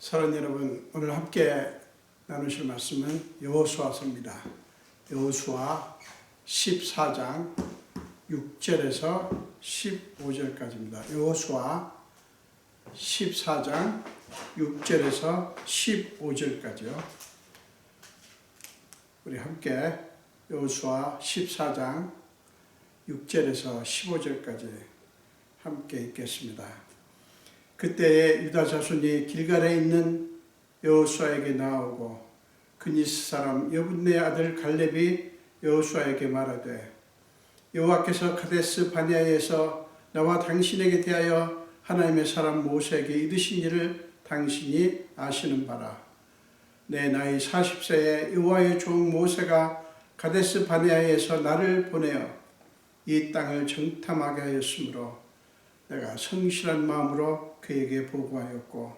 사랑하는 여러분, 오늘 함께 나누실 말씀은 여호수아서입니다. 여호수아 14장 6절에서 15절까지입니다. 여호수아 14장 6절에서 15절까지요. 우리 함께 여호수아 14장 6절에서 15절까지 함께 읽겠습니다. 그때에 유다 자손이 길갈에 있는 여호수아에게 나오고 그니스 사람 여분네 아들 갈렙이 여호수아에게 말하되 여호와께서 가데스 바네아에서 나와 당신에게 대하여 하나님의 사람 모세에게 이르신 일을 당신이 아시는 바라. 내 나이 40세에 여호와의 종 모세가 가데스 바네아에서 나를 보내어 이 땅을 정탐하게 하였으므로 내가 성실한 마음으로 그에게 보고하였고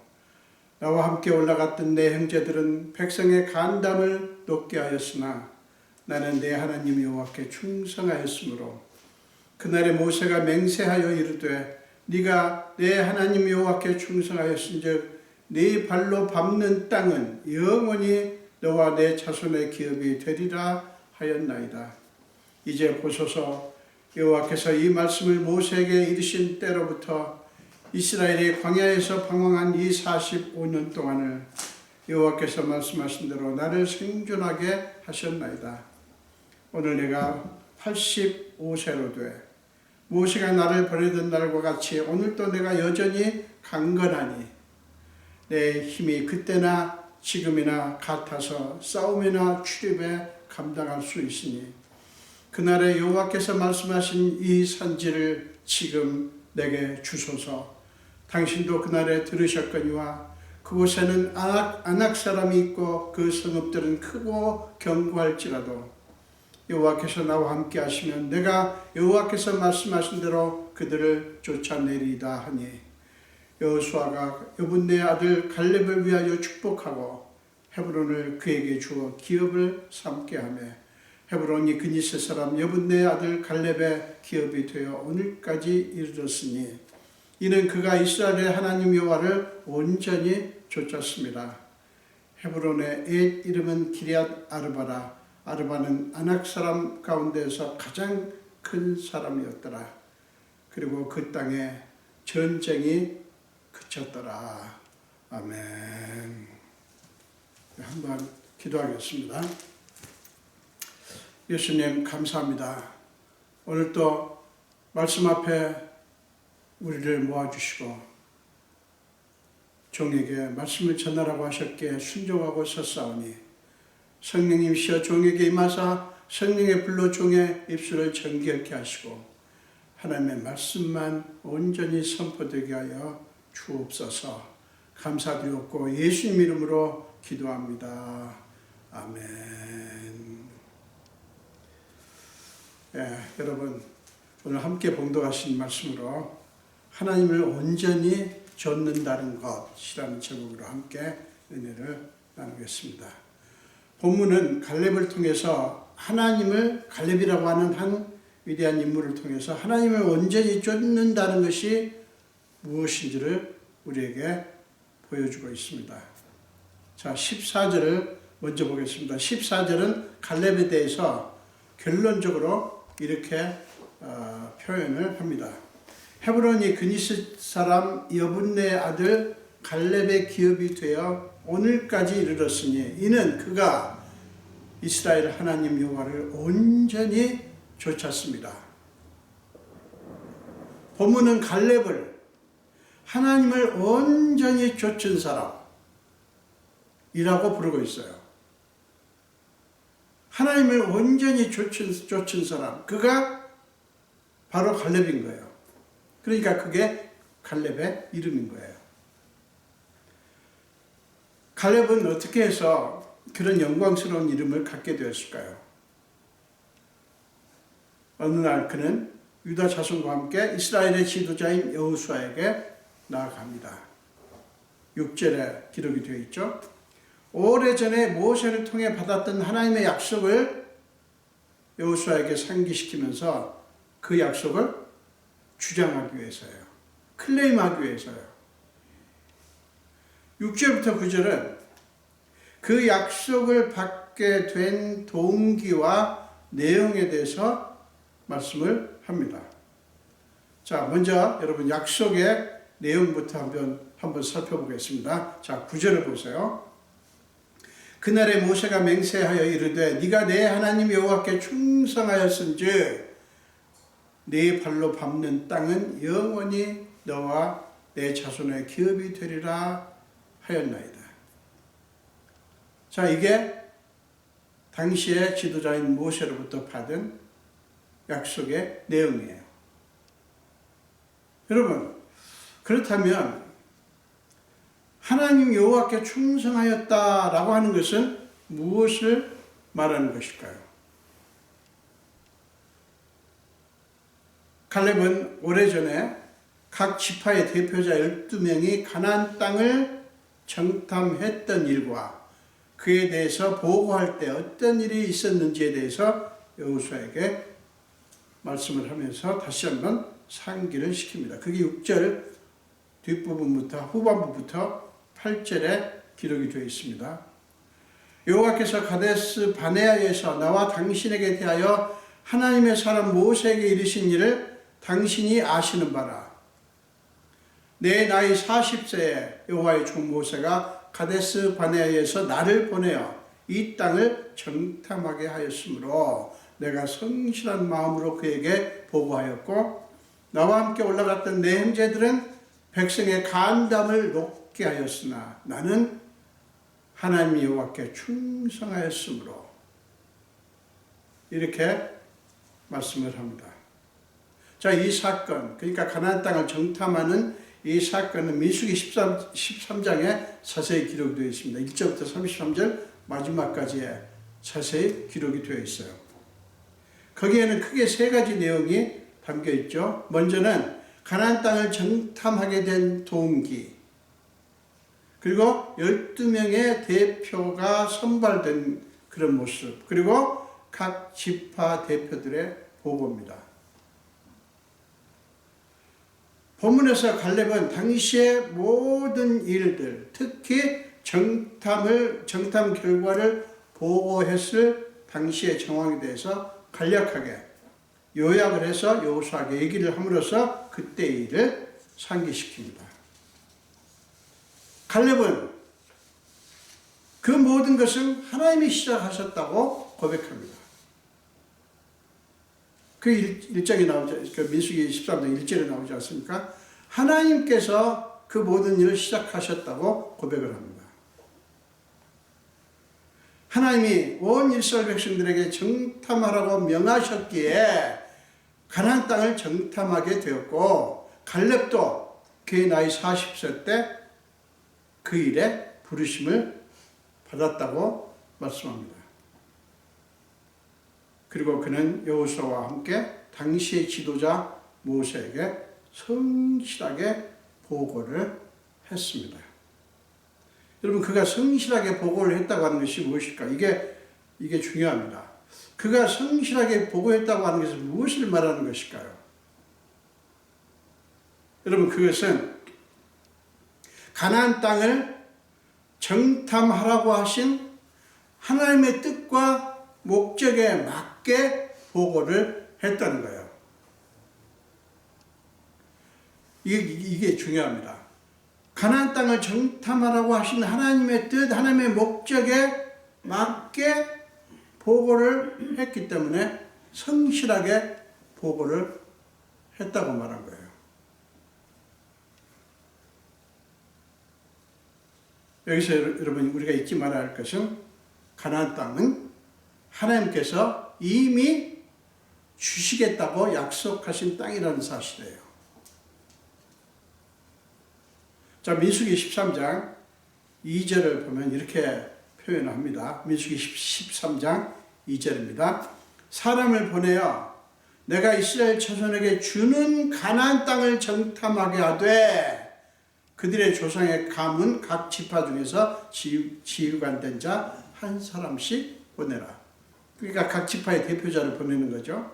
나와 함께 올라갔던 내 형제들은 백성의 간담을 높게 하였으나 나는 내 하나님 여호와께 충성하였으므로 그날에 모세가 맹세하여 이르되 네가 내 하나님 여호와께 충성하였은즉 네 발로 밟는 땅은 영원히 너와 내 자손의 기업이 되리라 하였나이다. 이제 보소서 여호와께서 이 말씀을 모세에게 이르신 때로부터 이스라엘이 광야에서 방황한 이 45년 동안을 여호와께서 말씀하신 대로 나를 생존하게 하셨나이다. 오늘 내가 85세로 돼 모세가 나를 보내던 날과 같이 오늘도 내가 여전히 강건하니 내 힘이 그때나 지금이나 같아서 싸움이나 출입에 감당할 수 있으니 그날에 여호와께서 말씀하신 이 산지를 지금 내게 주소서. 당신도 그날에 들으셨거니와 그곳에는 아낙 사람이 있고 그 성읍들은 크고 견고할지라도 여호와께서 나와 함께 하시면 내가 여호와께서 말씀하신 대로 그들을 쫓아내리이다 하니 여호수아가 여분네 아들 갈렙을 위하여 축복하고 헤브론을 그에게 주어 기업을 삼게 하며 헤브론이 그니스 사람 여분네 아들 갈렙의 기업이 되어 오늘까지 이르렀으니 이는 그가 이스라엘의 하나님 여호와를 온전히 좇았습니다. 헤브론의 옛 이름은 기럇 아르바라. 아르바는 아낙 사람 가운데서 가장 큰 사람이었더라. 그리고 그 땅에 전쟁이 그쳤더라. 아멘. 한번 기도하겠습니다. 예수님 감사합니다. 오늘 또 말씀 앞에 우리를 모아주시고 종에게 말씀을 전하라고 하셨기에 순종하고 섰사오니 성령님이시여 종에게 임하사 성령의 불로 종의 입술을 정결케 하시고 하나님의 말씀만 온전히 선포되게 하여 주옵소서. 감사드렸고 예수님 이름으로 기도합니다. 아멘. 여러분 오늘 함께 봉독하신 말씀으로 하나님을 온전히 좇는다는 것이라는 제목으로 함께 은혜를 나누겠습니다. 본문은 갈렙을 통해서 하나님을 갈렙이라고 하는 한 위대한 인물을 통해서 하나님을 온전히 좇는다는 것이 무엇인지를 우리에게 보여주고 있습니다. 자, 14절을 먼저 보겠습니다. 14절은 갈렙에 대해서 결론적으로 이렇게 표현을 합니다. 헤브론이 그니스 사람 여분네 아들 갈렙의 기업이 되어 오늘까지 이르렀으니 이는 그가 이스라엘 하나님 여호와를 온전히 좇았습니다. 본문은 갈렙을 하나님을 온전히 좇은 사람이라고 부르고 있어요. 하나님을 온전히 좇은 사람, 그가 바로 갈렙인 거예요. 그러니까 그게 갈렙의 이름인 거예요. 갈렙은 어떻게 해서 그런 영광스러운 이름을 갖게 되었을까요? 어느 날 그는 유다 자손과 함께 이스라엘의 지도자인 여호수아에게 나아갑니다. 6절에 기록이 되어 있죠. 오래전에 모세를 통해 받았던 하나님의 약속을 여호수아에게 상기시키면서 그 약속을 주장하기 위해서요. 클레임하기 위해서요. 6절부터 9절은 그 약속을 받게 된 동기와 내용에 대해서 말씀을 합니다. 자, 먼저 여러분 약속의 내용부터 한번 살펴보겠습니다. 자, 9절을 보세요. 그날에 모세가 맹세하여 이르되 네가 내 하나님 여호와께 충성하였은즉 네 발로 밟는 땅은 영원히 너와 내 자손의 기업이 되리라 하였나이다. 자, 이게 당시의 지도자인 모세로부터 받은 약속의 내용이에요. 여러분, 그렇다면 하나님 여호와께 충성하였다라고 하는 것은 무엇을 말하는 것일까요? 갈렙은 오래전에 각 지파의 대표자 12명이 가나안 땅을 정탐했던 일과 그에 대해서 보고할 때 어떤 일이 있었는지에 대해서 여호수아에게 말씀을 하면서 다시 한번 상기를 시킵니다. 그게 6절 뒷부분부터 후반부부터 8절에 기록이 되어 있습니다. 여호와께서 가데스 바네아에서 나와 당신에게 대하여 하나님의 사람 모세에게 이르신 일을 당신이 아시는 바라. 내 나이 40세에 여호와의 종 모세가 가데스 바네아에서 나를 보내어 이 땅을 정탐하게 하였으므로 내가 성실한 마음으로 그에게 보고하였고 나와 함께 올라갔던 내 형제들은 백성의 간담을 높게 하였으나 나는 하나님 여호와께 충성하였으므로 이렇게 말씀을 합니다. 자, 이 사건, 그러니까 가나안 땅을 정탐하는 이 사건은 민수기 13장에 자세히 기록되어 있습니다. 1절부터 33절 마지막까지에 자세히 기록이 되어 있어요. 거기에는 크게 세 가지 내용이 담겨 있죠. 먼저는 가나안 땅을 정탐하게 된 동기, 그리고 12명의 대표가 선발된 그런 모습, 그리고 각 지파 대표들의 보고입니다. 본문에서 갈렙은 당시의 모든 일들, 특히 정탐 결과를 보고했을 당시의 정황에 대해서 간략하게 요약을 해서 여호수아에게 얘기를 함으로써 그때의 일을 상기시킵니다. 갈렙은 그 모든 것은 하나님이 시작하셨다고 고백합니다. 그 일장이 나오죠. 그 민수기 13장 1절에 나오지 않습니까? 하나님께서 그 모든 일을 시작하셨다고 고백을 합니다. 하나님이 온 이스라엘 백성들에게 정탐하라고 명하셨기에 가나안 땅을 정탐하게 되었고 갈렙도 그의 나이 40세 때 그 일에 부르심을 받았다고 말씀합니다. 그리고 그는 여호수아와 함께 당시의 지도자 모세에게 성실하게 보고를 했습니다. 여러분, 그가 성실하게 보고를 했다고 하는 것이 무엇일까? 이게 중요합니다. 그가 성실하게 보고했다고 하는 것은 무엇을 말하는 것일까요? 여러분, 그것은 가나안 땅을 정탐하라고 하신 하나님의 뜻과 목적에 맞게 보고를 했다는 거예요. 이게 중요합니다. 가나안 땅을 정탐하라고 하신 하나님의 뜻, 하나님의 목적에 맞게 보고를 했기 때문에 성실하게 보고를 했다고 말한 거예요. 여기서 여러분 우리가 잊지 말아야 할 것은 가나안 땅은 하나님께서 이미 주시겠다고 약속하신 땅이라는 사실이에요. 자, 민수기 13장 2절을 보면 이렇게 표현합니다. 민수기 13장 2절입니다. 사람을 보내어 내가 이스라엘 자손에게 주는 가나안 땅을 정탐하게 하되 그들의 조상의 가문 각 지파 중에서 지휘관된 자 한 사람씩 보내라. 그러니까 각 지파의 대표자를 보내는 거죠.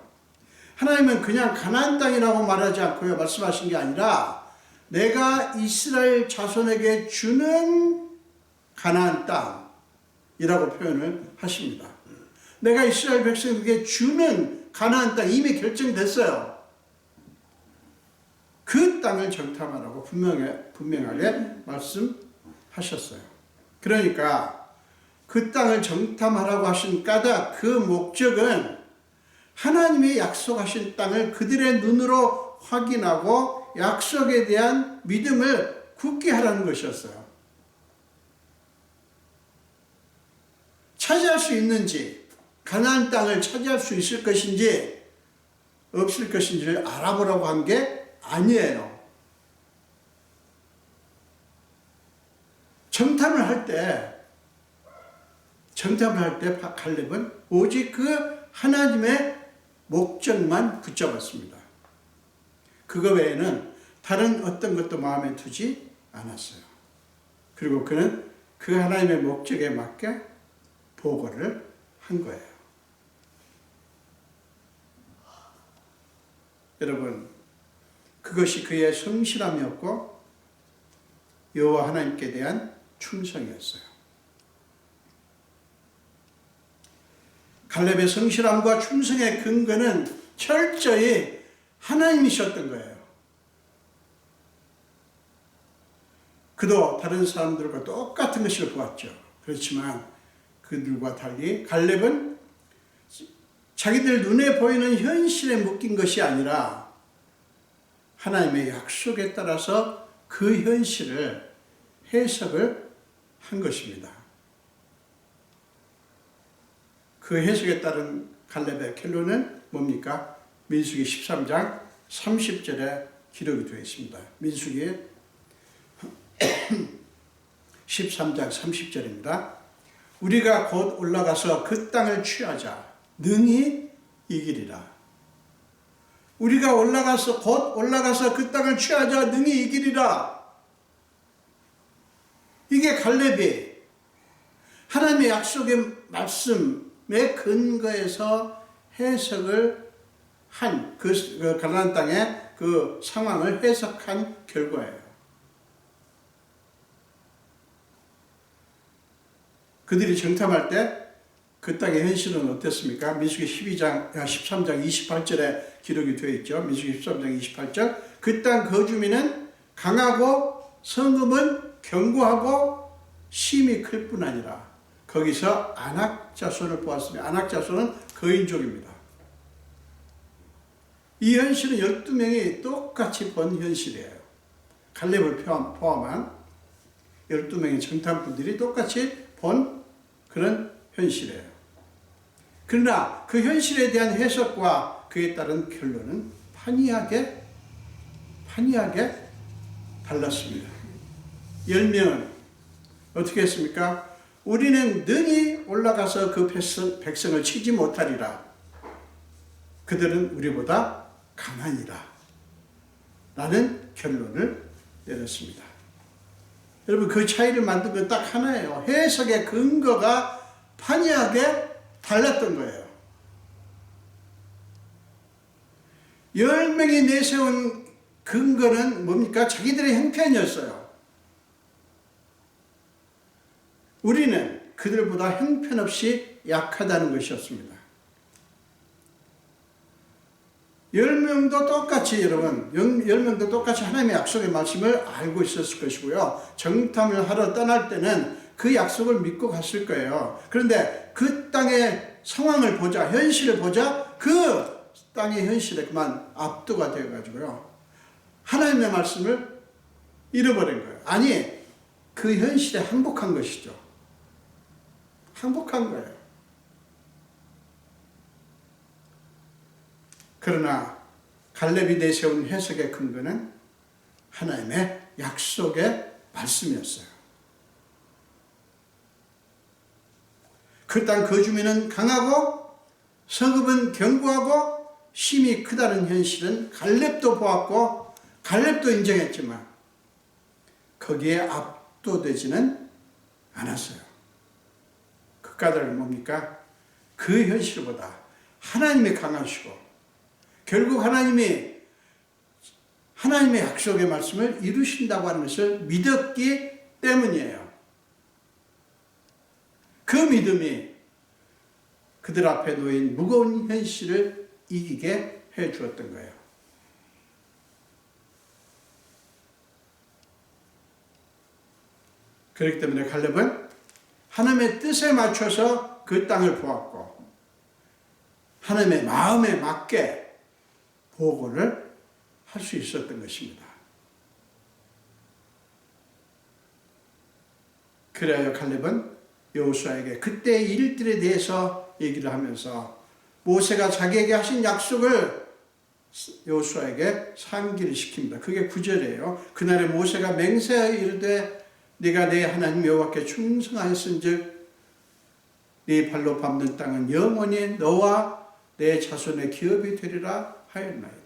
하나님은 그냥 가나안 땅이라고 말하지 않고요. 말씀하신 게 아니라 내가 이스라엘 자손에게 주는 가나안 땅이라고 표현을 하십니다. 내가 이스라엘 백성에게 주는 가나안 땅 이미 결정됐어요. 그 땅을 정탐하라고 분명하게 말씀하셨어요. 그러니까 그 땅을 정탐하라고 하신 까닭, 그 목적은 하나님이 약속하신 땅을 그들의 눈으로 확인하고 약속에 대한 믿음을 굳게 하라는 것이었어요. 차지할 수 있는지, 가나안 땅을 차지할 수 있을 것인지 없을 것인지를 알아보라고 한 게 아니에요. 정탐을 할 때 갈렙은 오직 그 하나님의 목적만 붙잡았습니다. 그거 외에는 다른 어떤 것도 마음에 두지 않았어요. 그리고 그는 그 하나님의 목적에 맞게 보고를 한 거예요. 여러분, 그것이 그의 성실함이었고 여호와 하나님께 대한 충성이었어요. 갈렙의 성실함과 충성의 근거는 철저히 하나님이셨던 거예요. 그도 다른 사람들과 똑같은 것을 보았죠. 그렇지만 그들과 달리 갈렙은 자기들 눈에 보이는 현실에 묶인 것이 아니라 하나님의 약속에 따라서 그 현실을 해석을 한 것입니다. 그 해석에 따른 갈렙의 결론은 뭡니까? 민수기 13장 30절에 기록이 되어 있습니다. 민수기 13장 30절입니다. 우리가 곧 올라가서 그 땅을 취하자. 능히 이기리라. 우리가 곧 올라가서 그 땅을 취하자. 능히 이기리라. 이게 갈렙이 하나님의 약속의 말씀의 근거에서 해석을 한 그 가나안 땅의 그 상황을 해석한 결과예요. 그들이 정탐할 때 그 땅의 현실은 어땠습니까? 민수기 13장 28절에 기록이 되어 있죠. 민수기 13장 28절. 그 땅 거주민은 강하고 성읍은 견고하고 심이 클 뿐 아니라 거기서 아낙 자손을 보았으며 아낙 자손은 거인족입니다. 이 현실은 12명이 똑같이 본 현실이에요. 갈렙을 포함한 12명의 정탐꾼들이 똑같이 본 그런 현실이에요. 그러나 그 현실에 대한 해석과 그에 따른 결론은 판이하게 달랐습니다. 10명은 어떻게 했습니까? 우리는 능히 올라가서 그 백성을 치지 못하리라. 그들은 우리보다 강하니라. 라는 결론을 내렸습니다. 여러분, 그 차이를 만든 건 딱 하나예요. 해석의 근거가 판이하게 달랐던 거예요. 10명이 내세운 근거는 뭡니까? 자기들의 형편이었어요. 우리는 그들보다 형편없이 약하다는 것이었습니다. 10명도 똑같이 여러분, 10명도 똑같이 하나님의 약속의 말씀을 알고 있었을 것이고요. 정탐을 하러 떠날 때는 그 약속을 믿고 갔을 거예요. 그런데 그 땅의 상황을 보자, 현실을 보자, 그 땅의 현실에 그만 압도가 되어가지고요. 하나님의 말씀을 잃어버린 거예요. 아니, 그 현실에 항복한 것이죠. 항복한 거예요. 그러나 갈렙이 내세운 해석의 근거는 하나님의 약속의 말씀이었어요. 그 땅 거주민은 강하고 성읍은 견고하고 힘이 크다는 현실은 갈렙도 보았고 갈렙도 인정했지만 거기에 압도되지는 않았어요. 그 까닭은 뭡니까? 그 현실보다 하나님이 강하시고 결국 하나님의 약속의 말씀을 이루신다고 하는 것을 믿었기 때문이에요. 그 믿음이 그들 앞에 놓인 무거운 현실을 이기게 해 주었던 거예요. 그렇기 때문에 갈렙은 하나님의 뜻에 맞춰서 그 땅을 보았고 하나님의 마음에 맞게 보고를 할 수 있었던 것입니다. 그래야 갈렙은 여호수아에게 그때의 일들에 대해서 얘기를 하면서 모세가 자기에게 하신 약속을 여호수아에게 상기를 시킵니다. 그게 9절이에요. 그날에 모세가 맹세하여 이르되 네가 내 하나님 여호와께 충성하였은즉 네 발로 밟는 땅은 영원히 너와 내 자손의 기업이 되리라 하였나이다.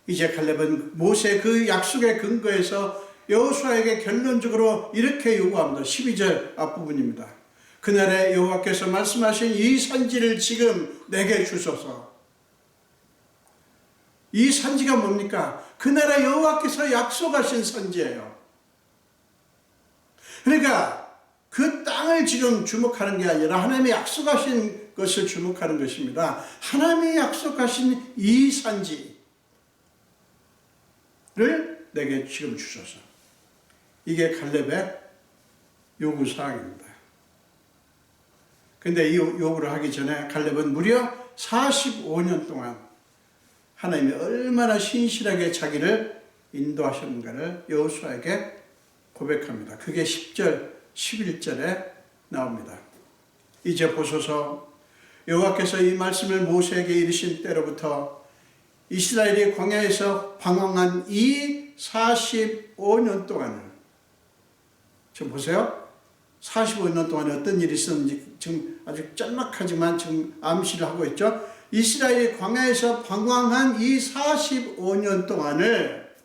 이제 갈렙은 모세의 그 약속의 근거에서 여호수아에게 결론적으로 이렇게 요구합니다. 12절 앞부분입니다. 그날에 여호와께서 말씀하신 이 산지를 지금 내게 주소서. 이 산지가 뭡니까? 그날에 여호와께서 약속하신 산지예요. 그러니까 그 땅을 지금 주목하는 게 아니라 하나님의 약속하신 것을 주목하는 것입니다. 하나님의 약속하신 이 산지를 내게 지금 주소서. 이게 갈렙의 요구사항입니다. 근데 이 요구를 하기 전에 갈렙은 무려 45년 동안 하나님이 얼마나 신실하게 자기를 인도하셨는가를 여호수아에게 고백합니다. 그게 10절, 11절에 나옵니다. 이제 보소서 여호와께서 이 말씀을 모세에게 이르신 때로부터 이스라엘이 광야에서 방황한 이 45년 동안을 지금 보세요. 45년 동안에 어떤 일이 있었는지 지금 아주 짤막하지만 지금 암시를 하고 있죠. 이스라엘이 광야에서 방황한 이 45년 동안을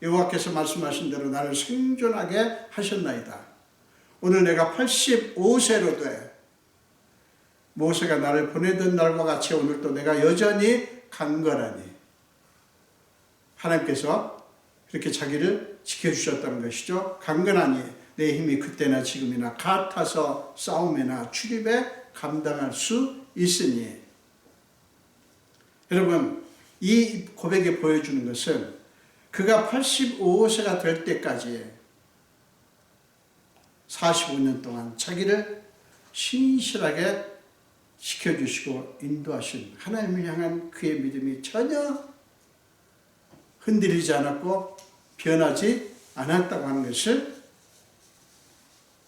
여호와께서 말씀하신 대로 나를 생존하게 하셨나이다. 오늘 내가 85세로 돼 모세가 나를 보내던 날과 같이 오늘도 내가 여전히 강건하니 하나님께서 그렇게 자기를 지켜주셨다는 것이죠. 강건하니 내 힘이 그때나 지금이나 같아서 싸움이나 출입에 감당할 수 있으니. 여러분, 이 고백이 보여주는 것은 그가 85세가 될 때까지 45년 동안 자기를 신실하게 지켜주시고 인도하신 하나님을 향한 그의 믿음이 전혀 흔들리지 않았고 변하지 않았다고 하는 것을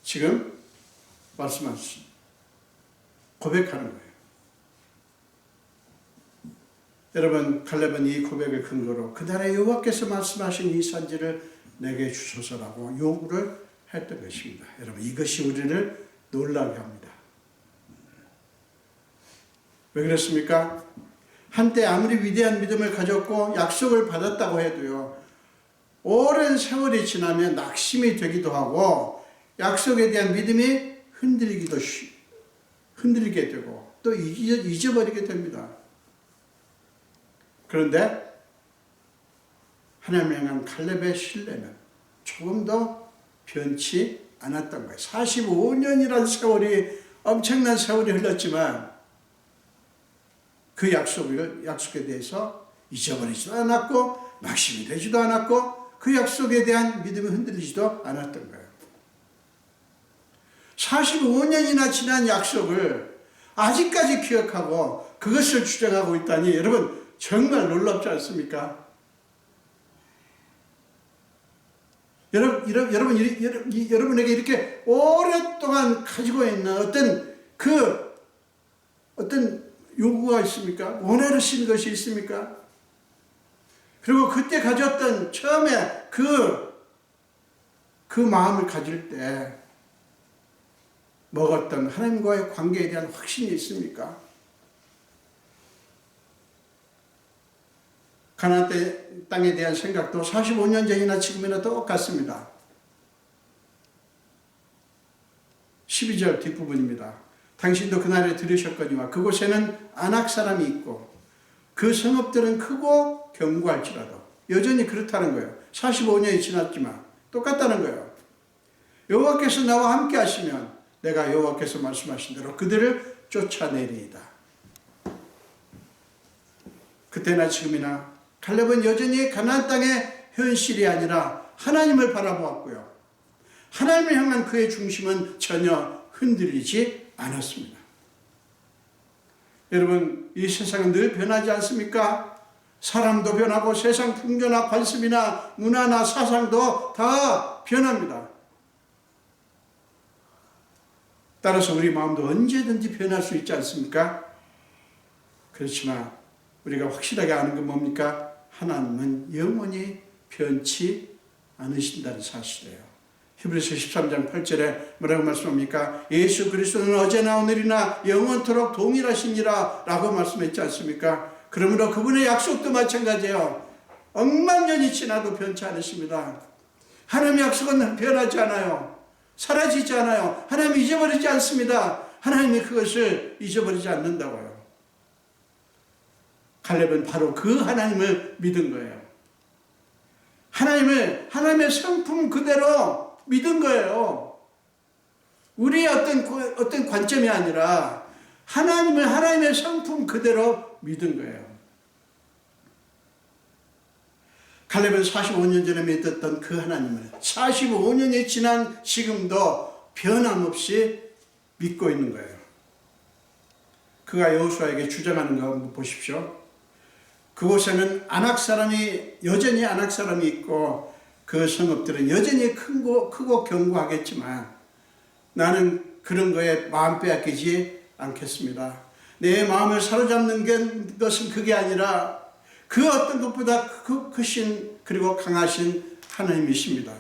지금 말씀하신 고백하는 거예요. 여러분, 갈렙은 이 고백을 근거로 그날에 여호와께서 말씀하신 이 산지를 내게 주소서라고 요구를 했던 것입니다. 여러분, 이것이 우리를 놀라게 합니다. 왜 그렇습니까? 한때 아무리 위대한 믿음을 가졌고 약속을 받았다고 해도요, 오랜 세월이 지나면 낙심이 되기도 하고 약속에 대한 믿음이 흔들리게 되고 또 잊어버리게 됩니다. 그런데 하나님을 향한 갈렙의 신뢰는 조금 더 변치 않았던 거예요. 45년이라는 세월이 엄청난 세월이 흘렀지만 그 약속에 대해서 잊어버리지도 않았고 낙심이 되지도 않았고 그 약속에 대한 믿음이 흔들리지도 않았던 거예요. 45년이나 지난 약속을 아직까지 기억하고 그것을 주장하고 있다니 여러분 정말 놀랍지 않습니까? 여러분에게 이렇게 오랫동안 가지고 있는 어떤 요구가 있습니까? 원하시는 것이 있습니까? 그리고 그때 가졌던 처음에 그 마음을 가질 때 먹었던 하나님과의 관계에 대한 확신이 있습니까? 가나안 땅에 대한 생각도 45년 전이나 지금이나 똑같습니다. 12절 뒷부분입니다. 당신도 그날에 들으셨거니와 그곳에는 아낙 사람이 있고 그 성읍들은 크고 견고할지라도 여전히 그렇다는 거예요. 45년이 지났지만 똑같다는 거예요. 여호와께서 나와 함께 하시면 내가 여호와께서 말씀하신 대로 그들을 쫓아내리이다. 그때나 지금이나 갈렙은 여전히 가나안 땅의 현실이 아니라 하나님을 바라보았고요. 하나님을 향한 그의 중심은 전혀 흔들리지 않았습니다. 여러분, 이 세상은 늘 변하지 않습니까? 사람도 변하고 세상 풍조나 관습이나 문화나 사상도 다 변합니다. 따라서 우리 마음도 언제든지 변할 수 있지 않습니까? 그렇지만 우리가 확실하게 아는 건 뭡니까? 하나님은 영원히 변치 않으신다는 사실이에요. 히브리서 13장 8절에 뭐라고 말씀합니까? 예수 그리스도는 어제나 오늘이나 영원토록 동일하시니라 라고 말씀했지 않습니까? 그러므로 그분의 약속도 마찬가지예요. 억만년이 지나도 변치 않으십니다. 하나님의 약속은 변하지 않아요. 사라지지 않아요. 하나님이 잊어버리지 않습니다. 하나님이 그것을 잊어버리지 않는다고요. 갈렙은 바로 그 하나님을 믿은 거예요. 하나님의 성품 그대로 믿은 거예요. 우리의 어떤 관점이 아니라 하나님의 성품 그대로 믿은 거예요. 갈렙은 45년 전에 믿었던 그 하나님을 45년이 지난 지금도 변함없이 믿고 있는 거예요. 그가 여호수아에게 주장하는 거 한번 보십시오. 그곳에는 여전히 아낙 사람이 있고 그 성읍들은 여전히 크고 견고하겠지만 나는 그런 거에 마음 빼앗기지 않겠습니다. 내 마음을 사로잡는 것은 그게 아니라 그 어떤 것보다 크신 그리고 강하신 하나님이십니다.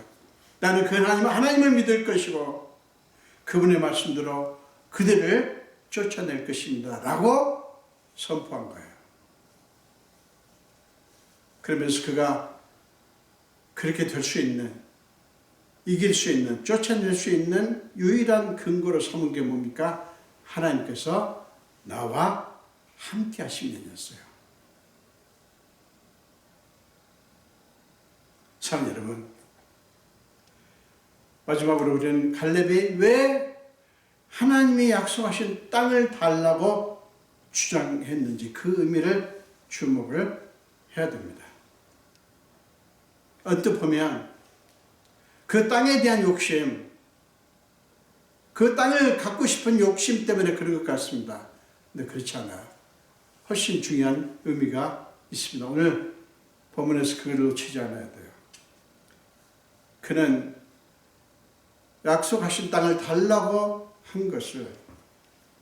나는 그 하나님을 믿을 것이고 그분의 말씀대로 그들을 쫓아낼 것입니다. 라고 선포한 거예요. 그러면서 그가 그렇게 될 수 있는, 이길 수 있는, 쫓아낼 수 있는 유일한 근거로 삼은 게 뭡니까? 하나님께서 나와 함께 하시면이었어요. 사랑하는 여러분, 마지막으로 우리는 갈렙이 왜 하나님이 약속하신 땅을 달라고 주장했는지 그 의미를 주목을 해야 됩니다. 언뜻 보면 그 땅에 대한 욕심, 그 땅을 갖고 싶은 욕심 때문에 그런 것 같습니다. 근데 그렇지 않아요. 훨씬 중요한 의미가 있습니다. 오늘 본문에서 그걸 놓치지 않아야 돼요. 그는 약속하신 땅을 달라고 한 것을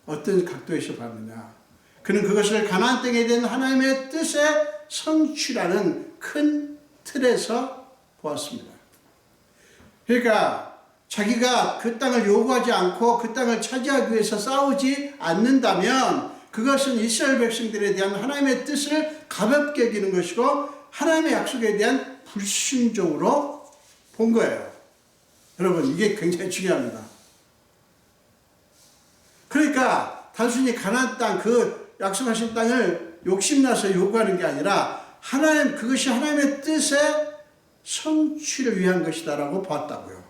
어떤 각도에서 봤느냐. 그는 그것을 가나안 땅에 대한 하나님의 뜻의 성취라는 큰 틀에서 보았습니다. 그러니까 자기가 그 땅을 요구하지 않고 그 땅을 차지하기 위해서 싸우지 않는다면 그것은 이스라엘 백성들에 대한 하나님의 뜻을 가볍게 여기는 것이고 하나님의 약속에 대한 불순종으로 본 거예요. 여러분, 이게 굉장히 중요합니다. 그러니까 단순히 가나안 땅, 그 약속하신 땅을 욕심나서 요구하는 게 아니라 그것이 하나님의 뜻의 성취를 위한 것이다라고 봤다고요.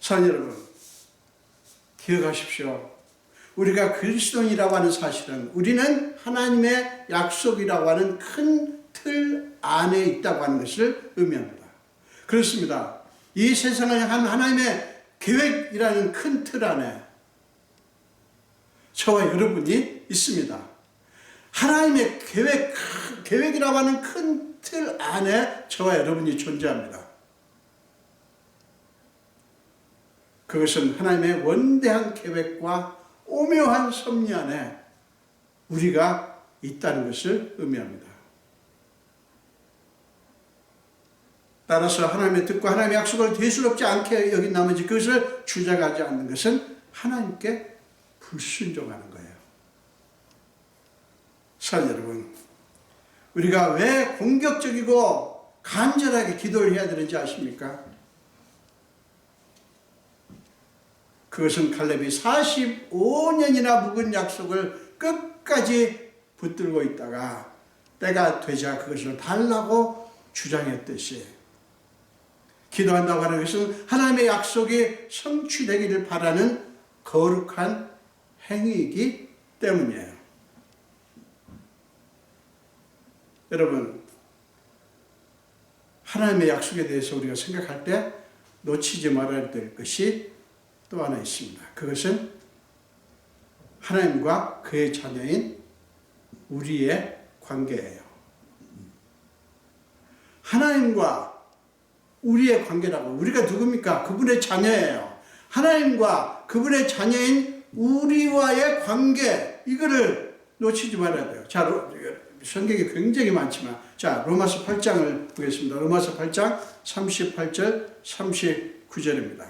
사랑하는 여러분, 기억하십시오. 우리가 그리스도인이라고 하는 사실은 우리는 하나님의 약속이라고 하는 큰 틀 안에 있다고 하는 것을 의미합니다. 그렇습니다. 이 세상을 향한 하나님의 계획이라는 큰 틀 안에 저와 여러분이 있습니다. 하나님의 계획이라고 하는 큰 틀 안에 저와 여러분이 존재합니다. 그것은 하나님의 원대한 계획과 오묘한 섭리 안에 우리가 있다는 것을 의미합니다. 따라서 하나님의 뜻과 하나님의 약속을 대수롭지 않게 여긴 나머지 그것을 주장하지 않는 것은 하나님께 불순종하는 거예요. 사랑하는 여러분, 우리가 왜 공격적이고 간절하게 기도를 해야 되는지 아십니까? 그것은 갈렙이 45년이나 묵은 약속을 끝까지 붙들고 있다가 때가 되자 그것을 달라고 주장했듯이 기도한다고 하는 것은 하나님의 약속이 성취되기를 바라는 거룩한 행위이기 때문이에요. 여러분, 하나님의 약속에 대해서 우리가 생각할 때 놓치지 말아야 될 것이 또 하나 있습니다. 그것은 하나님과 그의 자녀인 우리의 관계예요. 하나님과 우리의 관계라고, 우리가 누굽니까? 그분의 자녀예요. 하나님과 그분의 자녀인 우리와의 관계, 이거를 놓치지 말아야 돼요. 자, 성경이 굉장히 많지만, 자, 로마서 8장을 보겠습니다. 로마서 8장 38절, 39절입니다.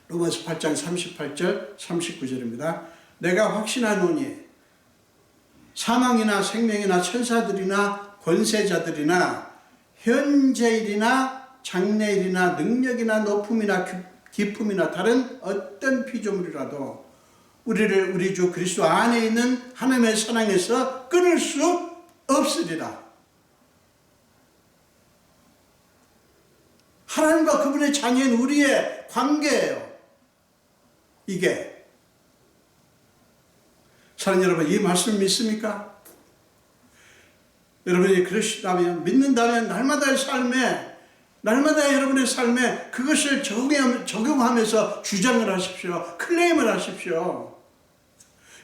로마서 8장 38절, 39절입니다. 내가 확신하노니 사망이나 생명이나 천사들이나 권세자들이나 현재일이나 장래일이나 능력이나 높음이나 기품이나 다른 어떤 피조물이라도 우리를 우리 주 그리스도 안에 있는 하나님의 사랑에서 끊을 수 없으리라. 하나님과 그분의 자녀인 우리의 관계예요. 이게. 사랑하는 여러분, 이 말씀 믿습니까? 여러분이 그러시다면, 믿는다면 날마다의 삶에, 날마다의 여러분의 삶에 그것을 적용하면서 주장을 하십시오. 클레임을 하십시오.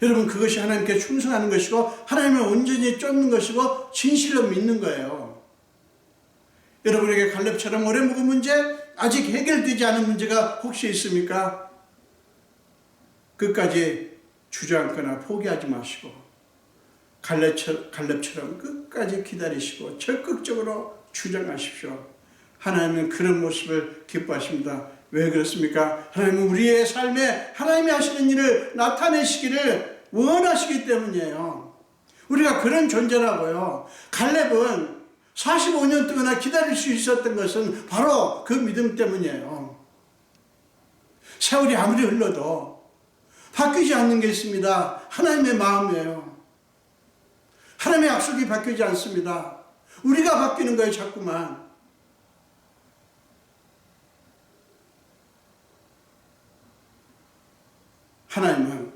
여러분, 그것이 하나님께 충성하는 것이고 하나님을 온전히 쫓는 것이고 진실로 믿는 거예요. 여러분에게 갈렙처럼 오래 묵은 문제, 아직 해결되지 않은 문제가 혹시 있습니까? 끝까지 주저앉거나 포기하지 마시고 갈렙처럼 끝까지 기다리시고 적극적으로 주장하십시오. 하나님은 그런 모습을 기뻐하십니다. 왜 그렇습니까? 하나님은 우리의 삶에 하나님이 하시는 일을 나타내시기를 원하시기 때문이에요. 우리가 그런 존재라고요. 갈렙은 45년 동안 기다릴 수 있었던 것은 바로 그 믿음 때문이에요. 세월이 아무리 흘러도 바뀌지 않는 게 있습니다. 하나님의 마음이에요. 하나님의 약속이 바뀌지 않습니다. 우리가 바뀌는 거예요, 자꾸만. 하나님은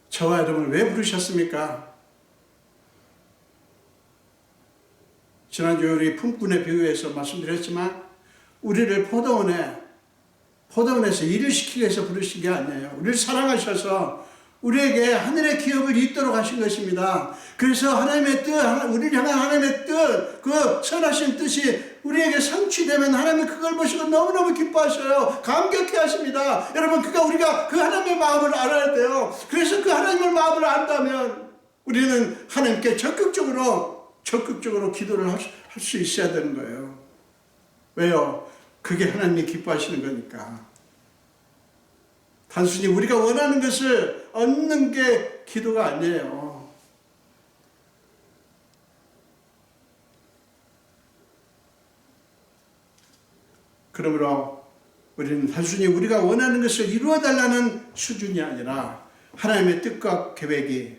저와 여러분을 왜 부르셨습니까? 지난주에 우리 품꾼의 비유에서 말씀드렸지만 우리를 포도원에서 일을 시키기 위해서 부르신 게 아니에요. 우리를 사랑하셔서 우리에게 하늘의 기업을 잇도록 하신 것입니다. 그래서 하나님의 뜻, 우리를 향한 하나님의 뜻, 그 선하신 뜻이 우리에게 성취되면 하나님은 그걸 보시고 너무너무 기뻐하셔요. 감격해 하십니다. 여러분, 우리가 그 하나님의 마음을 알아야 돼요. 그래서 그 하나님의 마음을 안다면 우리는 하나님께 적극적으로 기도를 할 수 있어야 되는 거예요. 왜요? 그게 하나님이 기뻐하시는 거니까. 단순히 우리가 원하는 것을 얻는 게 기도가 아니에요. 그러므로 우리는 단순히 우리가 원하는 것을 이루어달라는 수준이 아니라 하나님의 뜻과 계획이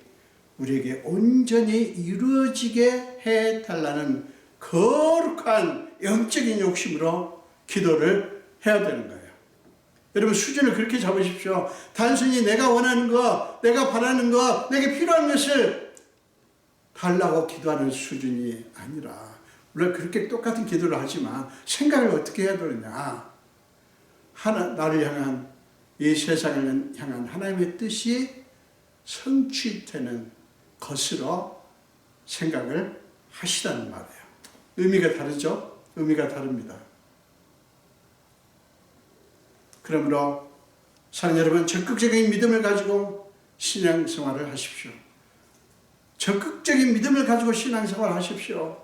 우리에게 온전히 이루어지게 해달라는 거룩한 영적인 욕심으로 기도를 해야 되는 거예요. 여러분, 수준을 그렇게 잡으십시오. 단순히 내가 원하는 거, 내가 바라는 거, 내게 필요한 것을 달라고 기도하는 수준이 아니라, 물론 그렇게 똑같은 기도를 하지만 생각을 어떻게 해야 되느냐. 나를 향한, 이 세상을 향한 하나님의 뜻이 성취되는 것으로 생각을 하시라는 말이에요. 의미가 다르죠? 의미가 다릅니다. 그러므로 사랑하는 여러분, 적극적인 믿음을 가지고 신앙생활을 하십시오. 적극적인 믿음을 가지고 신앙생활을 하십시오.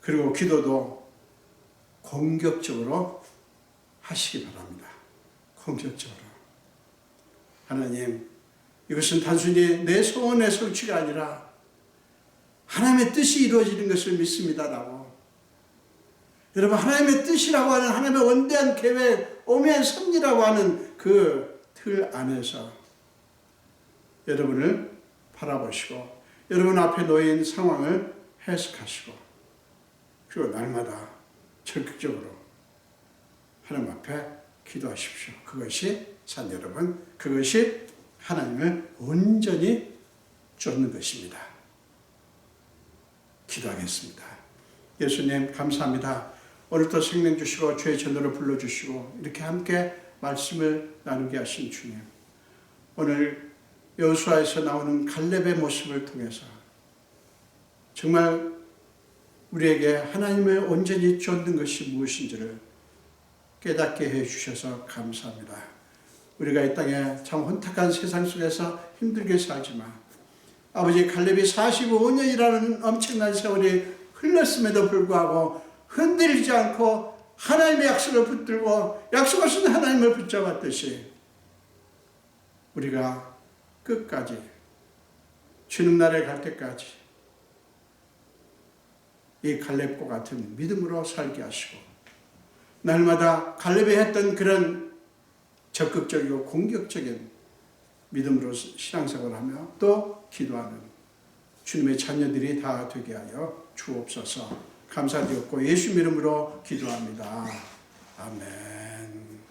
그리고 기도도 공격적으로 하시기 바랍니다. 공격적으로. 하나님, 이것은 단순히 내 소원의 성취가 아니라 하나님의 뜻이 이루어지는 것을 믿습니다라고. 여러분, 하나님의 뜻이라고 하는 하나님의 원대한 계획, 오묘한 섭리라고 하는 그 틀 안에서 여러분을 바라보시고 여러분 앞에 놓인 상황을 해석하시고 그리고 날마다 적극적으로 하나님 앞에 기도하십시오. 그것이 산 여러분, 그것이 하나님을 온전히 쫓는 것입니다. 기도하겠습니다. 예수님 감사합니다. 오늘도 생명 주시고 주의 전도를 불러주시고 이렇게 함께 말씀을 나누게 하신 주님, 오늘 여호수아에서 나오는 갈렙의 모습을 통해서 정말 우리에게 하나님을 온전히 쫓는 것이 무엇인지를 깨닫게 해주셔서 감사합니다. 우리가 이 땅에 참 혼탁한 세상 속에서 힘들게 살지만 아버지 갈렙이 45년이라는 엄청난 세월이 흘렀음에도 불구하고 흔들리지 않고 하나님의 약속을 붙들고 약속하신 하나님을 붙잡았듯이 우리가 끝까지 주님나라에 갈 때까지 이 갈렙과 같은 믿음으로 살게 하시고 날마다 갈렙이 했던 그런 적극적이고 공격적인 믿음으로 신앙생활을 하며 또 기도하는 주님의 자녀들이 다 되게 하여 주옵소서. 감사드렸고 예수 이름으로 기도합니다. 아멘.